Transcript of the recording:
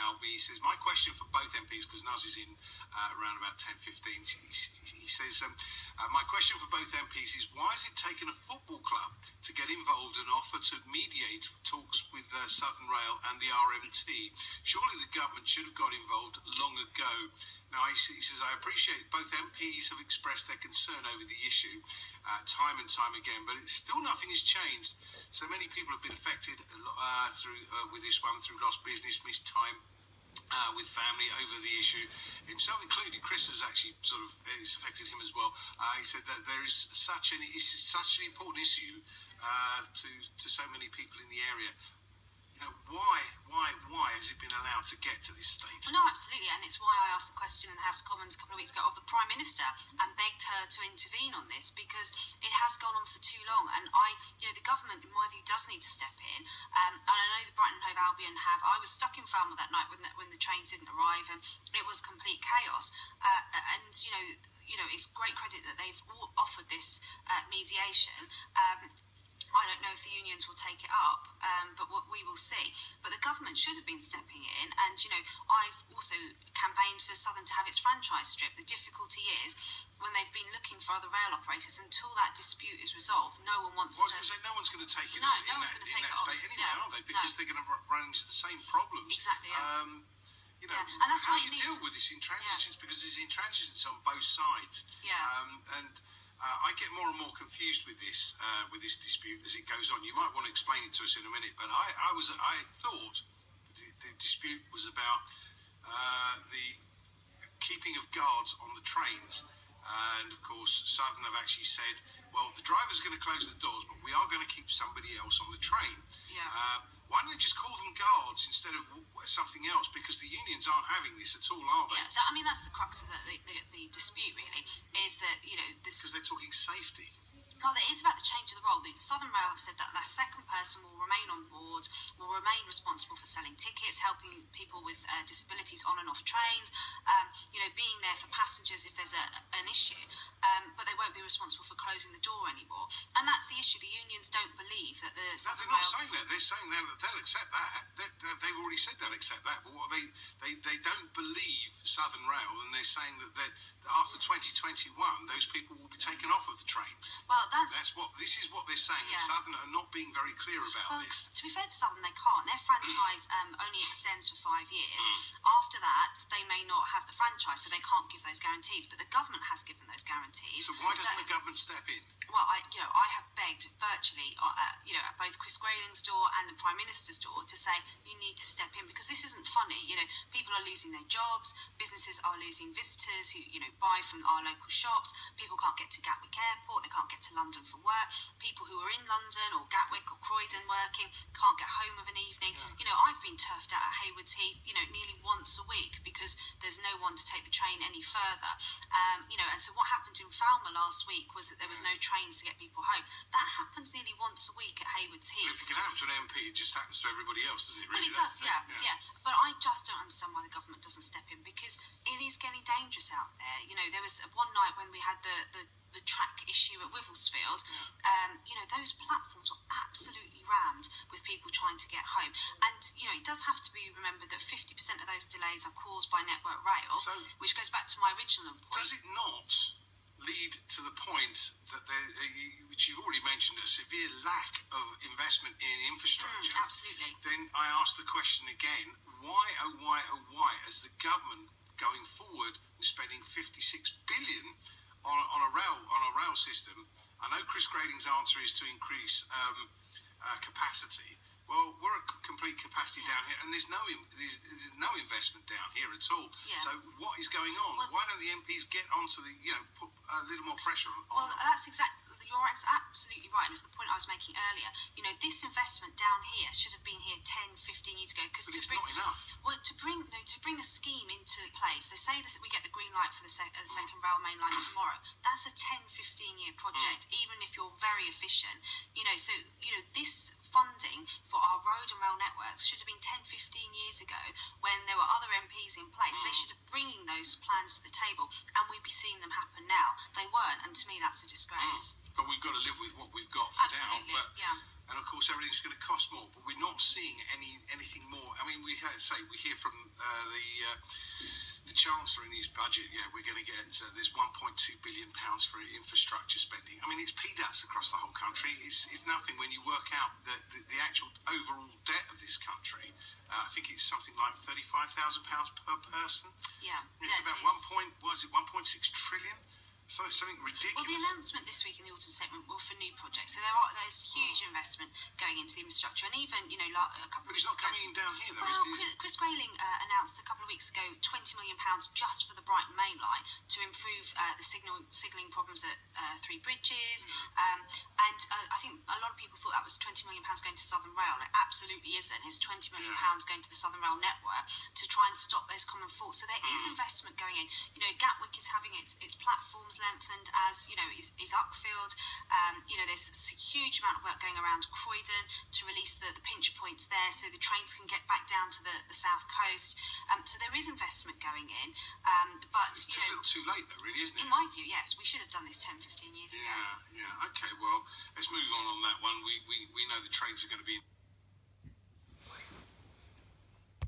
emailed me. He says, my question for both MPs, because Nuz is in around about 10:15. He says, my question for both MPs is, why has it taken a football club to get involved and offer to mediate talks with Southern Rail and the RMT? Surely the government should have got involved long ago. Now, he says, I appreciate both MPs have expressed their concern over the issue time and time again, but still nothing has changed. So many people have been affected with this one through lost business, missed time with family over the issue. Himself included, Chris has actually it's affected him as well. He said that there is such an important issue to so many people in the area. Why has it been allowed to get to this state? Well, no, absolutely, and it's why I asked the question in the House of Commons a couple of weeks ago of the Prime Minister and begged her to intervene on this, because it has gone on for too long, and the government, in my view, does need to step in. And I know the Brighton and Hove Albion have. I was stuck in Falmouth that night when the trains didn't arrive, and it was complete chaos. And it's great credit that they've all offered this mediation. I don't know if the unions will take it up, but we will see. But the government should have been stepping in, and I've also campaigned for Southern to have its franchise stripped. The difficulty is when they've been looking for other rail operators, until that dispute is resolved, no one wants to. Well, I was going to say, no one's going to take it on in that state anyway, are they? Because they're going to run into the same problems. Exactly. And that's how why do you deal with this intransigence? Because there's intransigence on both sides. I get more and more confused with this dispute as it goes on. You might want to explain it to us in a minute, but I thought the dispute was about the keeping of guards on the trains. And of course, Southern have actually said, well, the driver's going to close the doors, but we are going to keep somebody else on the train. Why don't they just call them guards instead of something else? Because the unions aren't having this at all, are they? That's the crux of the dispute, really, is that, because they're talking safety. Well, it is about the change of the role. The Southern Rail have said that their second person will remain on board, will remain responsible for selling tickets, helping people with disabilities on and off trains, being there for passengers if there's an issue, but they won't be responsible for closing the door anymore. And that's the issue. The unions don't believe that the Southern Rail... No, they're not saying that. They're saying they'll accept that. They've already said they'll accept that, but they don't believe Southern Rail, and they're saying that after 2021, those people will be taken off of the trains. Well, this is what they're saying. And Southern are not being very clear about this. To be fair to Southern, they can't. Their franchise only extends for 5 years. After that, they may not have the franchise, so they can't give those guarantees. But the government has given those guarantees. So why doesn't the government step in? Well, I have begged virtually, at both Chris Grayling's door and the Prime Minister's door to say you need to step in, because this isn't funny. People are losing their jobs, businesses are losing visitors who buy from our local shops. People can't get to Gatwick Airport, they can't get to London for work. People who are in London or Gatwick or Croydon working can't get home of an evening. I've been turfed out at Haywards Heath, nearly once a week because there's no one to take the train any further. And so what happened in Falmouth last week was that there was no trains to get people home. That happens nearly once a week at Haywards Heath. Well, if it can happen to an MP, it just happens to everybody else, doesn't it? Really? Well, it does, yeah. But I just don't understand why the government doesn't step in, because it is getting dangerous out there. There was one night when we had the track issue at Wivelsfield. Those platforms were absolutely rammed with people trying to get home. And, it does have to be remembered that 50% of those delays are caused by Network Rail, which goes back to my original point. Does it not lead to the point that which you've already mentioned, a severe lack of investment in infrastructure? Absolutely. Then I ask the question again, why is the government going forward and spending 56 billion on a rail system? I know Chris Grayling's answer is to increase capacity. Well, we're at complete capacity down here, and there's no investment down here at all. So what is going on? Well, why don't the MPs get onto put a little more pressure on? Well, that's exactly. You're absolutely right, and it's the point I was making earlier. This investment down here should have been here 10, 15 years ago. But it's not enough. Well, to bring a scheme into place, they say that we get the green light for the second rail main line tomorrow. That's a 10, 15-year project, even if you're very efficient. This funding for our road and rail networks should have been 10, 15 years ago when there were other MPs in place. They should have bringing those plans to the table, and we'd be seeing them happen now. They weren't, and to me that's a disgrace. But we've got to live with what we've got for now. And of course everything's going to cost more, but we're not seeing anything more. I mean, we hear from the Chancellor in his budget, we're going to get there's £1.2 billion for infrastructure spending. I mean, it's peanuts across the whole country. It's nothing when you work out the actual overall debt of this country. I think it's something like £35,000 per person. Yeah, it's about 1.6 trillion. So something ridiculous. Well, the announcement this week in the autumn statement were for new projects. So there's huge investment going into the infrastructure, and even a couple of weeks ago. But it's not coming in down here, though. Well, Chris Grayling announced a couple of weeks ago £20 million just for the Brighton Main Line to improve the signalling problems at Three Bridges. And I think a lot of people thought that was £20 million going to Southern Rail. It absolutely isn't. It's £20 million going to the Southern Rail network to try and stop those common faults. So there is investment going in. Gatwick is having its platforms lengthened, as is Uckfield. There's a huge amount of work going around Croydon to release the pinch points there, so the trains can get back down to the south coast. So there is investment going in, but it's a little too late, though, really, isn't it? In my view, yes, we should have done this 10-15 years ago. Yeah. Okay. Well, let's move on that one. We know the trains are going to be